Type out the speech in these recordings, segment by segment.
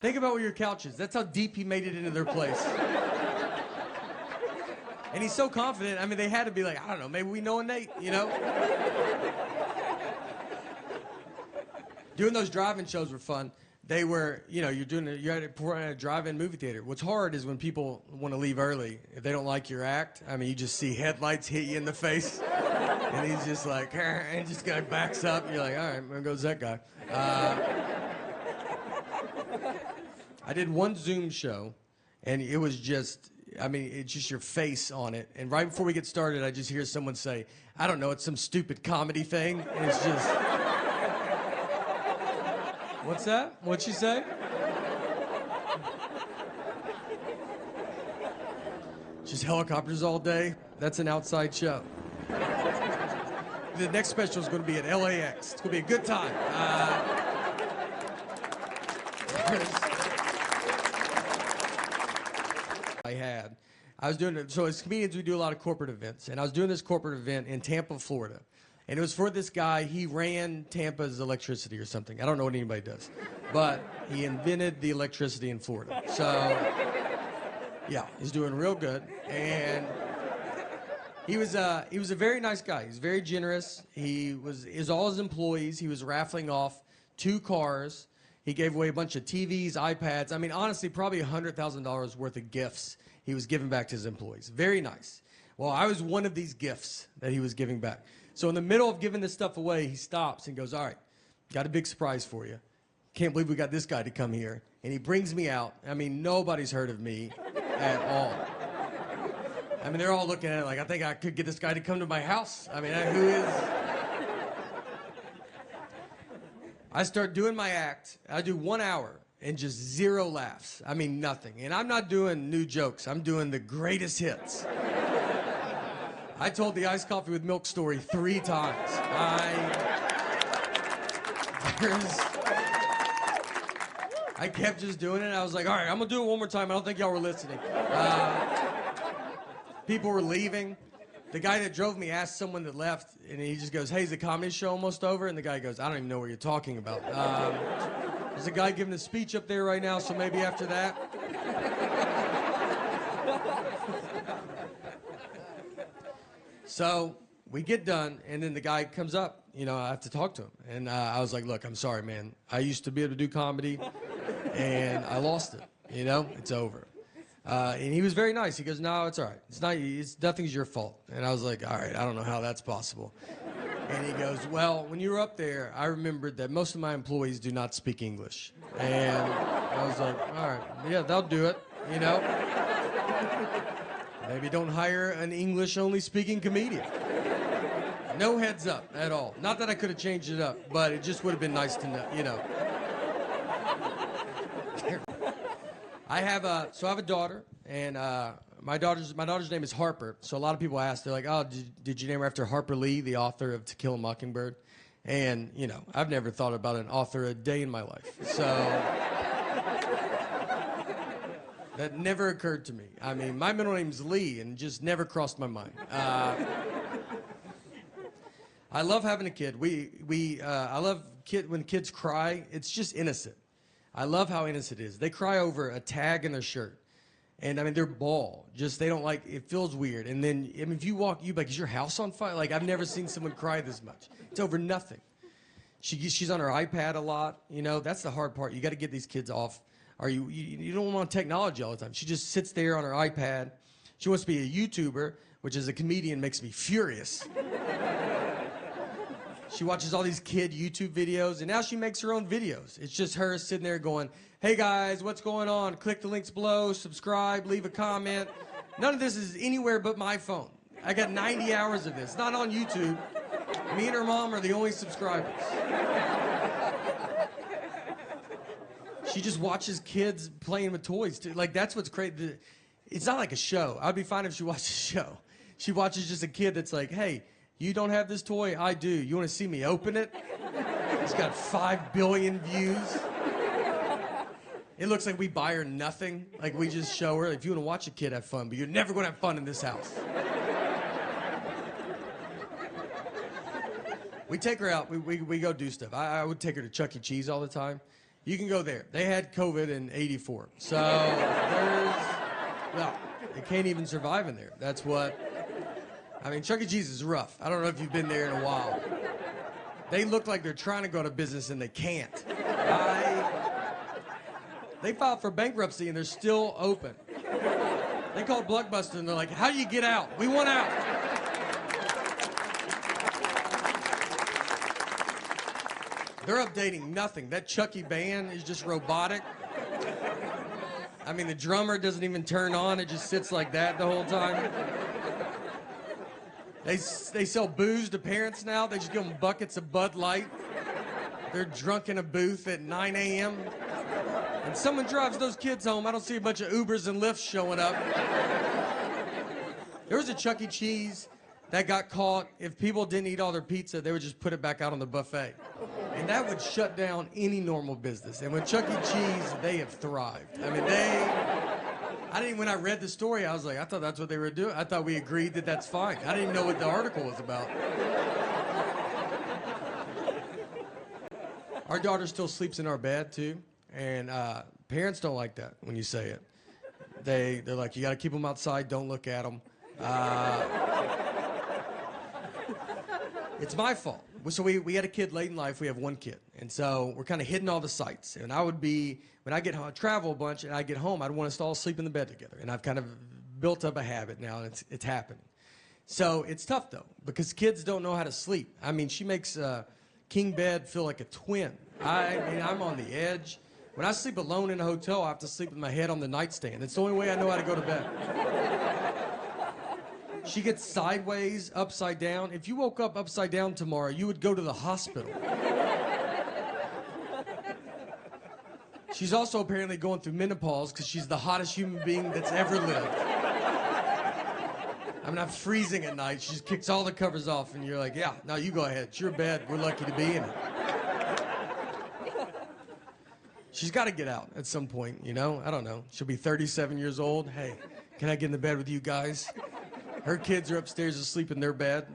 Think about where your couch is. That's how deep he made it into their place. And he's so confident. I mean, they had to be like, I don't know, maybe we know a Nate, you know? Doing those drive-in shows were fun. They were, you know, you're at a drive-in movie theater. What's hard is when people want to leave early. If they don't like your act, I mean, you just see headlights hit you in the face. And he's just like, and just kind of backs up. And you're like, all right, there goes that guy. I did one Zoom show, and it was just, I mean, it's just your face on it. And right before we get started, I just hear someone say, I don't know, it's some stupid comedy thing. And it's just, what's that? What'd she say? Just helicopters all day. That's an outside show. The next special is going to be at LAX. It's going to be a good time. I was doing it, so as comedians, we do a lot of corporate events, and I was doing this corporate event in Tampa, Florida, and it was for this guy. He ran Tampa's electricity or something. I don't know what anybody does, but he invented the electricity in Florida. So, yeah, he's doing real good, and he was a very nice guy. He's very generous. He was all his employees. He was raffling off 2 cars. He gave away a bunch of TVs, iPads. I mean, honestly, probably $100,000 worth of gifts he was giving back to his employees. Very nice. Well, I was one of these gifts that he was giving back. So in the middle of giving this stuff away, he stops and goes, all right, got a big surprise for you. Can't believe we got this guy to come here. And he brings me out. I mean, nobody's heard of me at all. I mean, they're all looking at it like, I think I could get this guy to come to my house. I mean, who is... I start doing my act. I do 1 hour and just 0 laughs. I mean, nothing. And I'm not doing new jokes. I'm doing the greatest hits. I told the iced coffee with milk story 3 times. I kept just doing it. I was like, all right, I'm going to do it one more time. I don't think y'all were listening. People were leaving. The guy that drove me asked someone that left, and he just goes, hey, is the comedy show almost over? And the guy goes, I don't even know what you're talking about. There's a guy giving a speech up there right now, so maybe after that. So we get done, and then the guy comes up. You know, I have to talk to him. And I was like, look, I'm sorry, man. I used to be able to do comedy, and I lost it. You know, it's over. And he was very nice. He goes, no, it's all right. Nothing's your fault. And I was like, all right, I don't know how that's possible. And he goes, well, when you were up there, I remembered that most of my employees do not speak English. And I was like, all right, yeah, they'll do it, you know. Maybe don't hire an English-only speaking comedian. No heads up at all. Not that I could have changed it up, but it just would have been nice to know, you know. I have a daughter, and my daughter's name is Harper. So a lot of people ask, they're like, oh, did you name her after Harper Lee, the author of To Kill a Mockingbird? And, you know, I've never thought about an author a day in my life. So that never occurred to me. I mean, my middle name's Lee, and just never crossed my mind. I love having a kid. I love when kids cry. It's just innocent. I love how innocent it is. They cry over a tag in their shirt. And, I mean, they're bald. Just, they don't like, it feels weird. And then, I mean, if you walk, you're like, is your house on fire? Like, I've never seen someone cry this much. It's over nothing. She's on her iPad a lot. You know, that's the hard part. You got to get these kids off. Or you don't want technology all the time. She just sits there on her iPad. She wants to be a YouTuber, which as a comedian makes me furious. She watches all these kid YouTube videos, and now she makes her own videos. It's just her sitting there going, hey guys, what's going on? Click the links below, subscribe, leave a comment. None of this is anywhere but my phone. I got 90 hours of this. It's not on YouTube. Me and her mom are the only subscribers. She just watches kids playing with toys. Too. Like, that's what's crazy. It's not like a show. I'd be fine if she watched a show. She watches just a kid that's like, hey, you don't have this toy? I do. You want to see me open it? It's got 5 billion views. It looks like we buy her nothing. Like, we just show her, if you want to watch a kid have fun, but you're never going to have fun in this house. We take her out. We go do stuff. I would take her to Chuck E. Cheese all the time. You can go there. They had COVID in '84. So they can't even survive in there. That's what, I mean, Chuck E. Cheese is rough. I don't know if you've been there in a while. They look like they're trying to go out of business and they can't. They filed for bankruptcy and they're still open. They called Blockbuster and they're like, how do you get out? We want out. They're updating nothing. That Chucky band is just robotic. I mean, the drummer doesn't even turn on. It just sits like that the whole time. They sell booze to parents now. They just give them buckets of Bud Light. They're drunk in a booth at 9 a.m. And someone drives those kids home. I don't see a bunch of Ubers and Lyfts showing up. There was a Chuck E. Cheese that got caught. If people didn't eat all their pizza, they would just put it back out on the buffet. And that would shut down any normal business. And with Chuck E. Cheese, they have thrived. I mean, when I read the story, I was like, I thought that's what they were doing. I thought we agreed that that's fine. I didn't even know what the article was about. Our daughter still sleeps in our bed, too. And parents don't like that when you say it. They're like, you got to keep them outside. Don't look at them. It's my fault. So we had a kid late in life. We have one kid. And so we're kind of hitting all the sites. And I would be, when I get home, I travel a bunch, and I get home, I'd want us to all sleep in the bed together. And I've kind of built up a habit now, and it's happening. So it's tough, though, because kids don't know how to sleep. I mean, she makes king bed feel like a twin. I mean, I'm on the edge. When I sleep alone in a hotel, I have to sleep with my head on the nightstand. It's the only way I know how to go to bed. She gets sideways, upside down. If you woke up upside down tomorrow, you would go to the hospital. She's also apparently going through menopause because she's the hottest human being that's ever lived. I mean, I'm freezing at night. She just kicks all the covers off, and you're like, yeah, no, you go ahead. It's your bed. We're lucky to be in it. She's got to get out at some point, you know? I don't know. She'll be 37 years old. Hey, can I get in the bed with you guys? Her kids are upstairs asleep in their bed.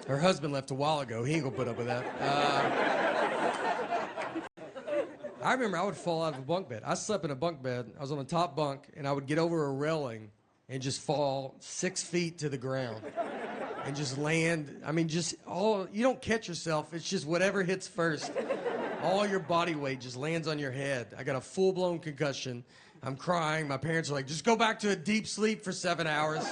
Her husband left a while ago. He ain't gonna put up with that. I remember I would fall out of a bunk bed. I slept in a bunk bed. I was on the top bunk, and I would get over a railing and just fall 6 feet to the ground and just land. I mean, you don't catch yourself. It's just whatever hits first. All your body weight just lands on your head. I got a full-blown concussion. I'm crying. My parents are like, just go back to a deep sleep for 7 hours.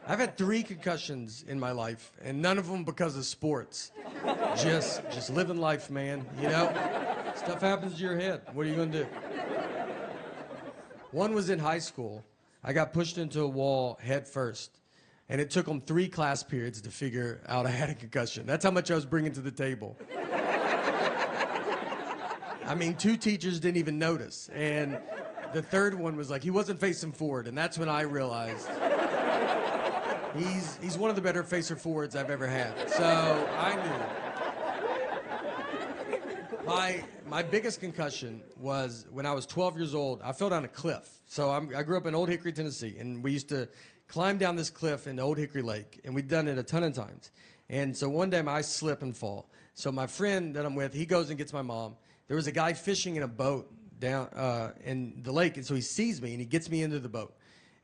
I've had 3 concussions in my life, and none of them because of sports. Just living life, man, you know? Stuff happens to your head. What are you gonna do? One was in high school. I got pushed into a wall head first, and it took them 3 class periods to figure out I had a concussion. That's how much I was bringing to the table. I mean, 2 teachers didn't even notice, and the third one was like, he wasn't facing forward, and that's when I realized he's one of the better facer forwards I've ever had. So I knew. My biggest concussion was when I was 12 years old. I fell down a cliff. So I grew up in Old Hickory, Tennessee, and we used to climb down this cliff into Old Hickory Lake, and we'd done it a ton of times. And so one day I slip and fall. So my friend that I'm with, he goes and gets my mom. There was a guy fishing in a boat down in the lake, and so he sees me, and he gets me into the boat.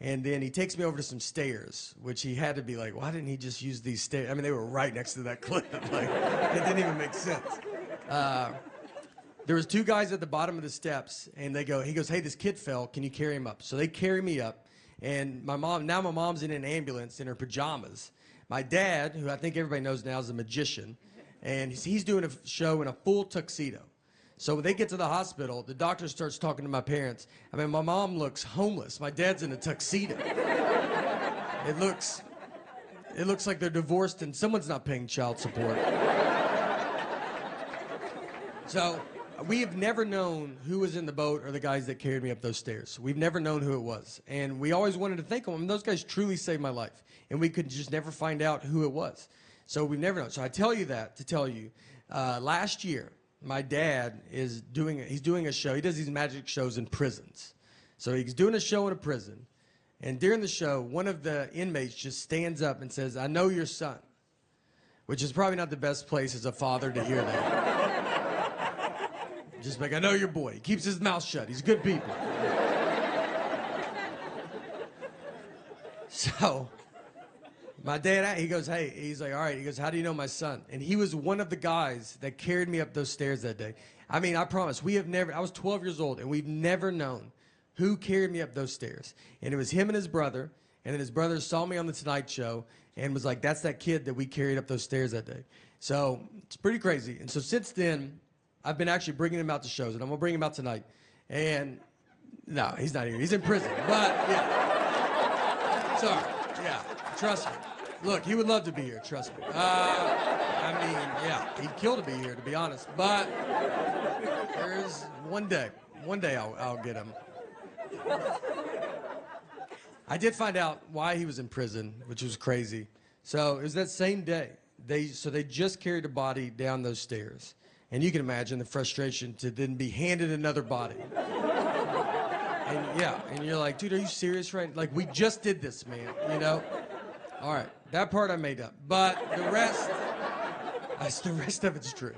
And then he takes me over to some stairs, which he had to be like, why didn't he just use these stairs? I mean, they were right next to that cliff. Like, it didn't even make sense. There was 2 guys at the bottom of the steps, and he goes, hey, this kid fell. Can you carry him up? So they carry me up, and my mom's in an ambulance in her pajamas. My dad, who I think everybody knows now is a magician, and he's doing a show in a full tuxedo. So when they get to the hospital, the doctor starts talking to my parents. I mean, my mom looks homeless. My dad's in a tuxedo. It looks like they're divorced and someone's not paying child support. So we have never known who was in the boat or the guys that carried me up those stairs. We've never known who it was. And we always wanted to thank them. I mean, those guys truly saved my life. And we could just never find out who it was. So we've never known. So I tell you that to tell you, last year, my dad he's doing a show. He does these magic shows in prisons. So he's doing a show in a prison. And during the show, one of the inmates just stands up and says, I know your son. Which is probably not the best place as a father to hear that. Just like, I know your boy. He keeps his mouth shut. He's good people. So, my dad, he goes, hey, he's like, all right. He goes, how do you know my son? And he was one of the guys that carried me up those stairs that day. I mean, I promise, I was 12 years old, and we've never known who carried me up those stairs. And it was him and his brother, and then his brother saw me on the Tonight Show and was like, that's that kid that we carried up those stairs that day. So, it's pretty crazy. And so since then, I've been actually bringing him out to shows, and I'm going to bring him out tonight. And, no, he's not here. He's in prison. But, yeah. Sorry. Yeah, trust me. Look, he would love to be here, trust me. I mean, yeah, he'd kill to be here, to be honest. But there's one day I'll get him. I did find out why he was in prison, which was crazy. So it was that same day. They just carried a body down those stairs. And you can imagine the frustration to then be handed another body. And yeah, and you're like, dude, are you serious right now? Like, we just did this, man, you know? All right, that part I made up. But the rest of it's true.